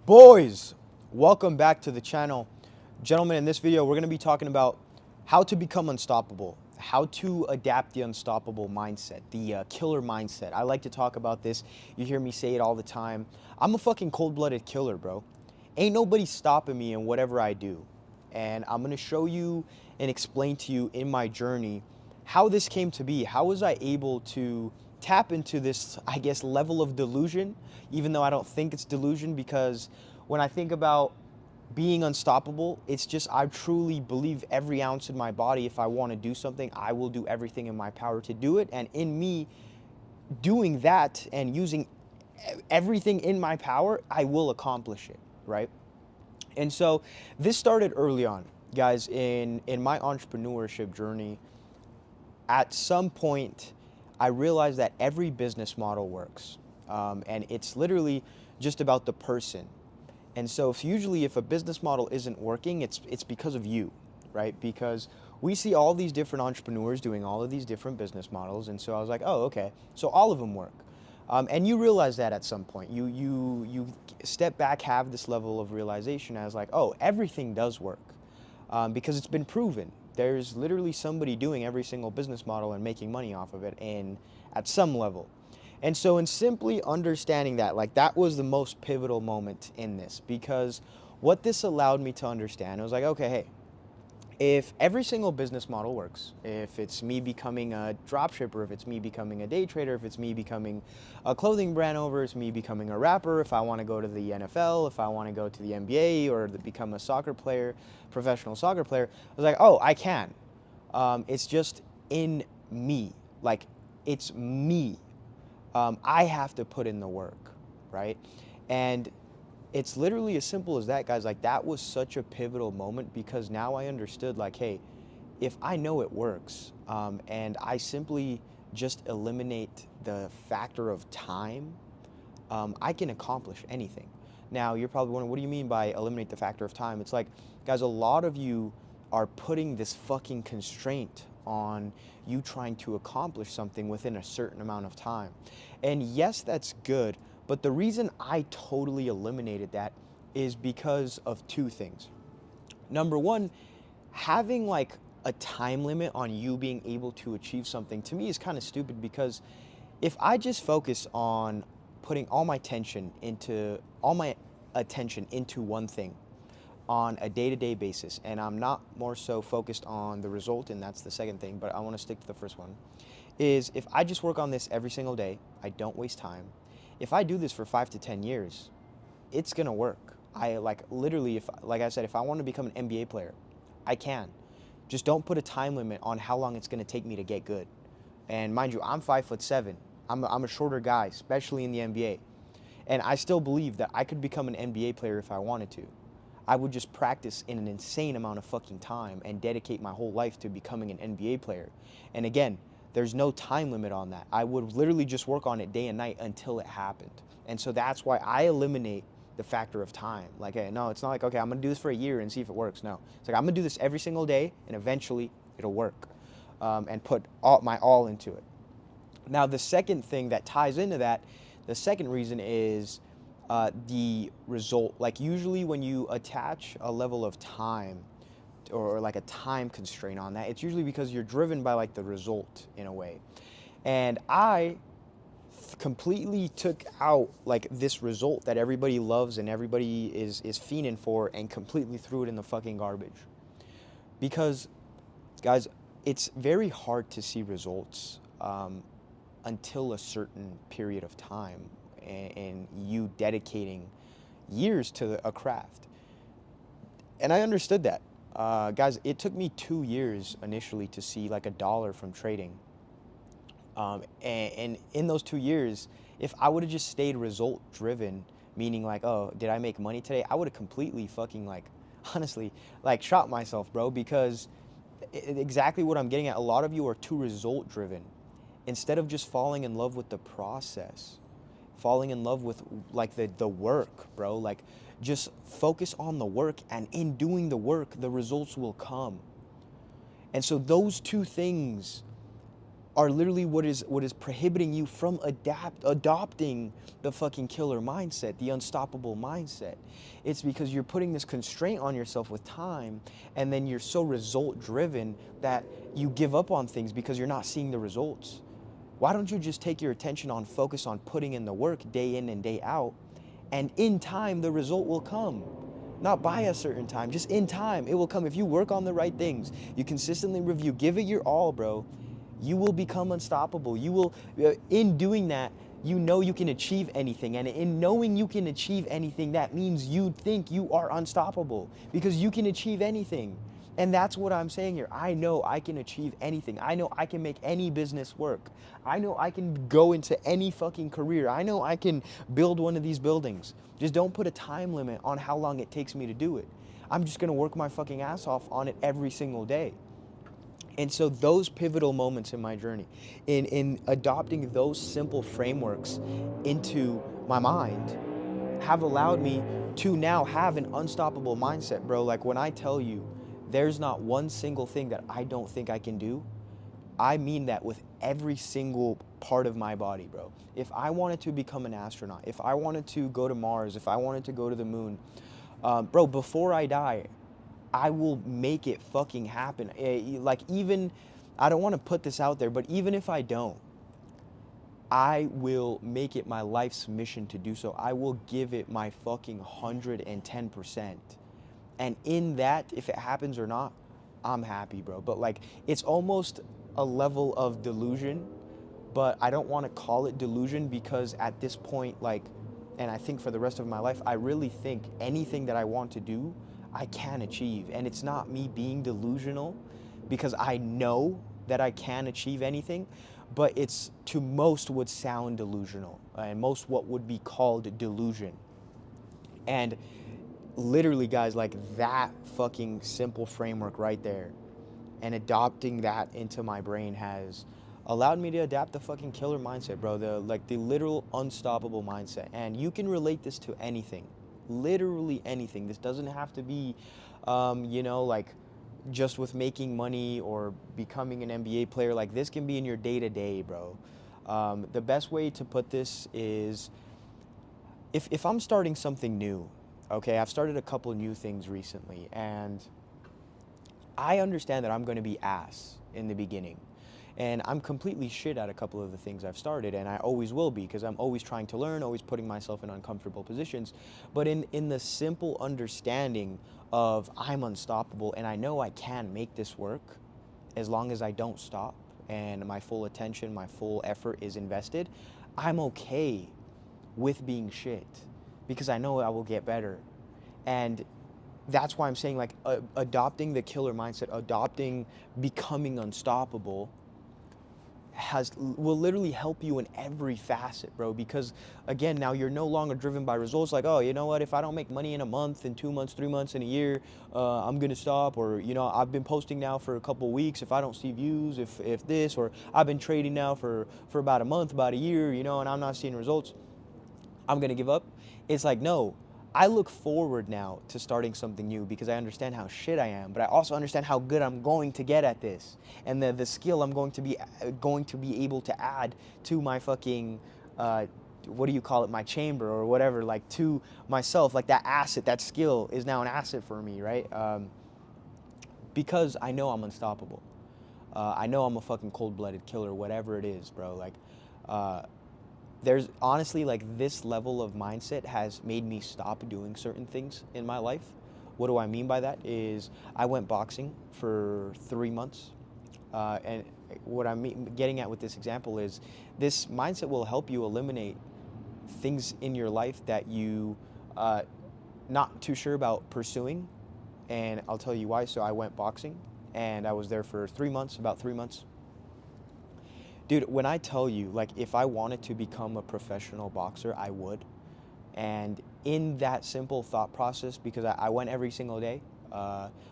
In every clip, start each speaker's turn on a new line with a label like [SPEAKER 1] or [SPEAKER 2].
[SPEAKER 1] Boys, welcome back to the channel. Gentlemen, in this video, we're going to be talking about how to become unstoppable, how to adapt the unstoppable mindset, the killer mindset. I like to talk about this. You hear me say it all the time. I'm a fucking cold-blooded killer, bro. Ain't nobody stopping me in whatever I do. And I'm going to show you and explain to you in my journey how this came to be. How was I able to tap into this, I guess, level of delusion, even though I don't think it's delusion, because when I think about being unstoppable, it's just I truly believe every ounce in my body, if I want to do something, I will do everything in my power to do it. And in me doing that and using everything in my power, I will accomplish it, right? And so this started early on, guys, in my entrepreneurship journey. At some point, I realized that every business model works. And it's literally just about the person. And so if a business model isn't working, it's because of you, right? Because we see all these different entrepreneurs doing all of these different business models. And so I was like, oh, okay, so all of them work. And you realize that at some point. You step back, have this level of realization as like, oh, everything does work. Because it's been proven. There's literally somebody doing every single business model and making money off of it at some level. And so in simply understanding that, like that was the most pivotal moment in this, because what this allowed me to understand, I was like, okay, hey, if every single business model works, if it's me becoming a dropshipper, if it's me becoming a day trader, if it's me becoming a clothing brand owner, it's me becoming a rapper, if I want to go to the NFL, if I want to go to the NBA or become a soccer player, professional soccer player, I was like, oh, I can. It's just in me. Like, it's me. I have to put in the work, right? And it's literally as simple as that, guys. Like, that was such a pivotal moment, because now I understood, like, hey, if I know it works, and I simply just eliminate the factor of time, I can accomplish anything. Now, you're probably wondering, what do you mean by eliminate the factor of time? It's like, guys, a lot of you are putting this fucking constraint on you trying to accomplish something within a certain amount of time. And yes, that's good, but the reason I totally eliminated that is because of two things. Number one, having like a time limit on you being able to achieve something to me is kind of stupid, because if I just focus on putting all my attention into one thing on a day-to-day basis, and I'm not more so focused on the result, and that's the second thing, but I want to stick to the first one, is if I just work on this every single day, I don't waste time. If I do this for 5 to 10 years, it's gonna work. I like literally, if like I said, if I want to become an NBA player, I can. Just don't put a time limit on how long it's gonna take me to get good. And mind you, I'm 5'7". I'm a shorter guy, especially in the NBA. And I still believe that I could become an NBA player if I wanted to. I would just practice in an insane amount of fucking time and dedicate my whole life to becoming an NBA player. And again, there's no time limit on that. I would literally just work on it day and night until it happened. And so that's why I eliminate the factor of time. Like, hey, no, it's not like, okay, I'm gonna do this for a year and see if it works. No, it's like I'm gonna do this every single day and eventually it'll work, and put my all into it. Now, the second thing that ties into that, the second reason is the result. Like, usually when you attach a level of time or like a time constraint on that, it's usually because you're driven by like the result in a way. And I completely took out like this result that everybody loves and everybody is fiending for, and completely threw it in the fucking garbage. Because, guys, it's very hard to see results until a certain period of time, and you dedicating years to a craft. And I understood that. Guys, it took me 2 years initially to see like $1 from trading. And in those 2 years, if I would have just stayed result driven, meaning like, oh, did I make money today? I would have completely fucking like, honestly, like shot myself, bro, because exactly what I'm getting at, a lot of you are too result driven instead of just falling in love with the process, falling in love with like the work, bro. Like, just focus on the work, and in doing the work, the results will come. And so those two things are literally what is prohibiting you from adopting the fucking killer mindset, the unstoppable mindset. It's because you're putting this constraint on yourself with time, and then you're so result driven that you give up on things because you're not seeing the results. Why don't you just take your attention on focus on putting in the work day in and day out, and in time the result will come. Not by a certain time, just in time it will come. If you work on the right things, you consistently review, give it your all, bro, you will become unstoppable. You will, in doing that, you know you can achieve anything. And in knowing you can achieve anything, that means you think you are unstoppable because you can achieve anything. And that's what I'm saying here. I know I can achieve anything. I know I can make any business work. I know I can go into any fucking career. I know I can build one of these buildings. Just don't put a time limit on how long it takes me to do it. I'm just gonna work my fucking ass off on it every single day. And so those pivotal moments in my journey, in adopting those simple frameworks into my mind, have allowed me to now have an unstoppable mindset, bro. Like when I tell you there's not one single thing that I don't think I can do, I mean that with every single part of my body, bro. If I wanted to become an astronaut, if I wanted to go to Mars, if I wanted to go to the moon, bro, before I die, I will make it fucking happen. Like even, I don't want to put this out there, but even if I don't, I will make it my life's mission to do so. I will give it my fucking 110%. And in that, if it happens or not, I'm happy, bro. But like, it's almost a level of delusion, but I don't want to call it delusion because at this point, like, and I think for the rest of my life, I really think anything that I want to do, I can achieve. And it's not me being delusional because I know that I can achieve anything, but it's to most would sound delusional and most what would be called delusion. And literally, guys, like that fucking simple framework right there and adopting that into my brain has allowed me to adapt the fucking killer mindset, bro. The literal unstoppable mindset. And you can relate this to anything, literally anything. This doesn't have to be, like just with making money or becoming an NBA player. Like this can be in your day to day, bro. The best way to put this is if I'm starting something new, okay, I've started a couple new things recently, and I understand that I'm going to be ass in the beginning. And I'm completely shit at a couple of the things I've started, and I always will be because I'm always trying to learn, always putting myself in uncomfortable positions. But in the simple understanding of I'm unstoppable and I know I can make this work as long as I don't stop and my full attention, my full effort is invested, I'm okay with being shit because I know I will get better. And that's why I'm saying like adopting the killer mindset, adopting becoming unstoppable will literally help you in every facet, bro. Because again, now you're no longer driven by results like, oh, you know what, if I don't make money in a month, in 2 months, 3 months, in a year, I'm gonna stop. Or, I've been posting now for a couple weeks, if I don't see views, if this, or I've been trading now for about a month, about a year, and I'm not seeing results, I'm gonna give up. It's like, no, I look forward now to starting something new because I understand how shit I am, but I also understand how good I'm going to get at this, and the skill I'm going to be able to add to my fucking what do you call it, my chamber or whatever, like to myself, like that asset, that skill is now an asset for me, right? Because I know I'm unstoppable. I know I'm a fucking cold-blooded killer, whatever it is, bro. Like, there's honestly like this level of mindset has made me stop doing certain things in my life. What do I mean by that is I went boxing for 3 months. And what I'm getting at with this example is this mindset will help you eliminate things in your life that you not too sure about pursuing. And I'll tell you why. So I went boxing and I was there for 3 months, about 3 months. Dude, when I tell you, like, if I wanted to become a professional boxer, I would. And in that simple thought process, because I went every single day,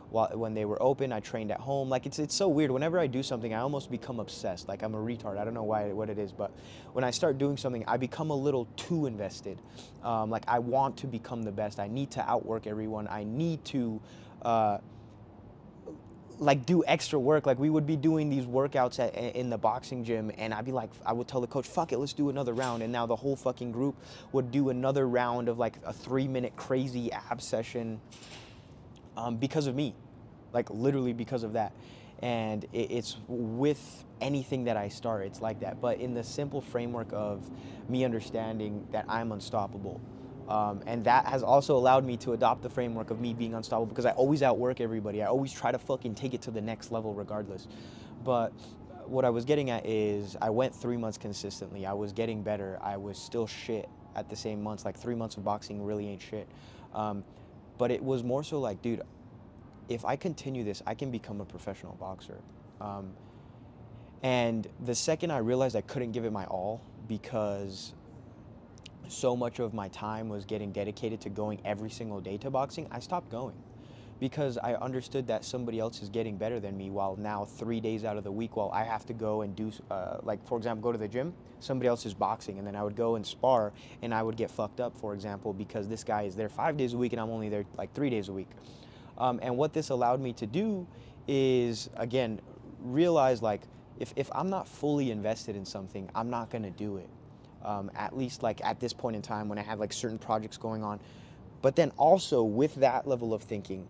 [SPEAKER 1] when they were open, I trained at home. Like, it's so weird. Whenever I do something, I almost become obsessed. Like, I'm a retard. I don't know what it is, but when I start doing something, I become a little too invested. Like, I want to become the best. I need to outwork everyone. I need to like do extra work. Like we would be doing these workouts in the boxing gym, and I'd be like, I would tell the coach, fuck it, let's do another round. And now the whole fucking group would do another round of like a 3-minute crazy ab session, because of me, like literally because of that. And it's with anything that I start, it's like that. But in the simple framework of me understanding that I'm unstoppable. And that has also allowed me to adopt the framework of me being unstoppable, because I always outwork everybody. I always try to fucking take it to the next level regardless. But what I was getting at is I went 3 months consistently. I was getting better. I was still shit at the same months. Like 3 months of boxing really ain't shit. But it was more so like, dude, if I continue this, I can become a professional boxer. And the second I realized I couldn't give it my all, because so much of my time was getting dedicated to going every single day to boxing, I stopped going, because I understood that somebody else is getting better than me, while now 3 days out of the week, while I have to go and do, like for example, go to the gym, somebody else is boxing, and then I would go and spar, and I would get fucked up, for example, because this guy is there 5 days a week and I'm only there like 3 days a week. And what this allowed me to do is, again, realize like, if I'm not fully invested in something, I'm not gonna do it. At least like at this point in time when I have like certain projects going on. But then also with that level of thinking,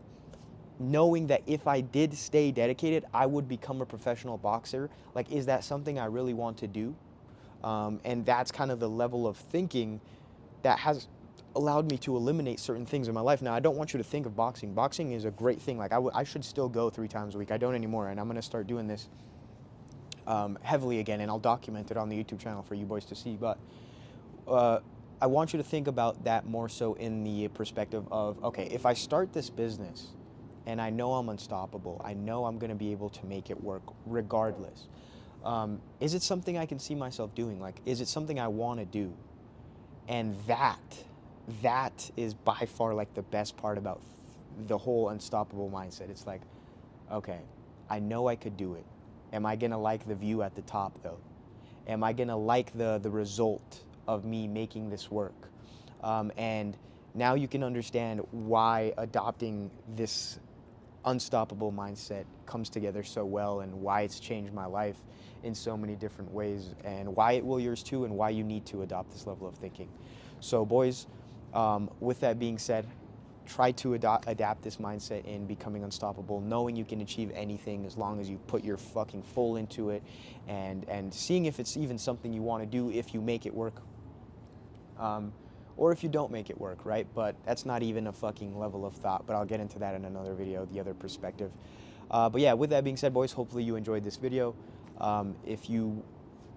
[SPEAKER 1] knowing that if I did stay dedicated, I would become a professional boxer. Like, is that something I really want to do? And that's kind of the level of thinking that has allowed me to eliminate certain things in my life. Now, I don't want you to think of boxing. Boxing is a great thing. Like, I should still go 3 times a week. I don't anymore, and I'm going to start doing this heavily again, and I'll document it on the YouTube channel for you boys to see. But I want you to think about that more so in the perspective of, okay, if I start this business and I know I'm unstoppable, I know I'm going to be able to make it work regardless. Is it something I can see myself doing? Like, is it something I want to do? And that is by far like the best part about the whole unstoppable mindset. It's like, okay, I know I could do it. Am I gonna like the view at the top though? Am I gonna like the result of me making this work? And now you can understand why adopting this unstoppable mindset comes together so well, and why it's changed my life in so many different ways, and why it will yours too, and why you need to adopt this level of thinking. So boys, with that being said, try to adapt this mindset in becoming unstoppable, knowing you can achieve anything as long as you put your fucking full into it, and seeing if it's even something you want to do if you make it work, or if you don't make it work, right? But that's not even a fucking level of thought, but I'll get into that in another video, the other perspective. But yeah, with that being said, boys, hopefully you enjoyed this video. If you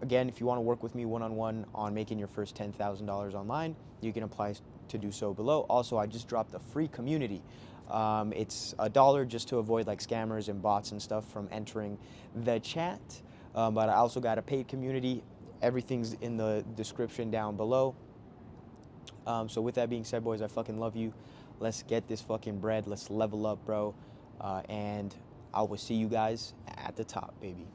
[SPEAKER 1] want to work with me one-on-one on making your first $10,000 online, you can apply to do so below. Also, I just dropped a free community. It's $1 just to avoid like scammers and bots and stuff from entering the chat. But I also got a paid community. Everything's in the description down below. So with that being said, boys, I fucking love you. Let's get this fucking bread. Let's level up, bro. And I will see you guys at the top, baby.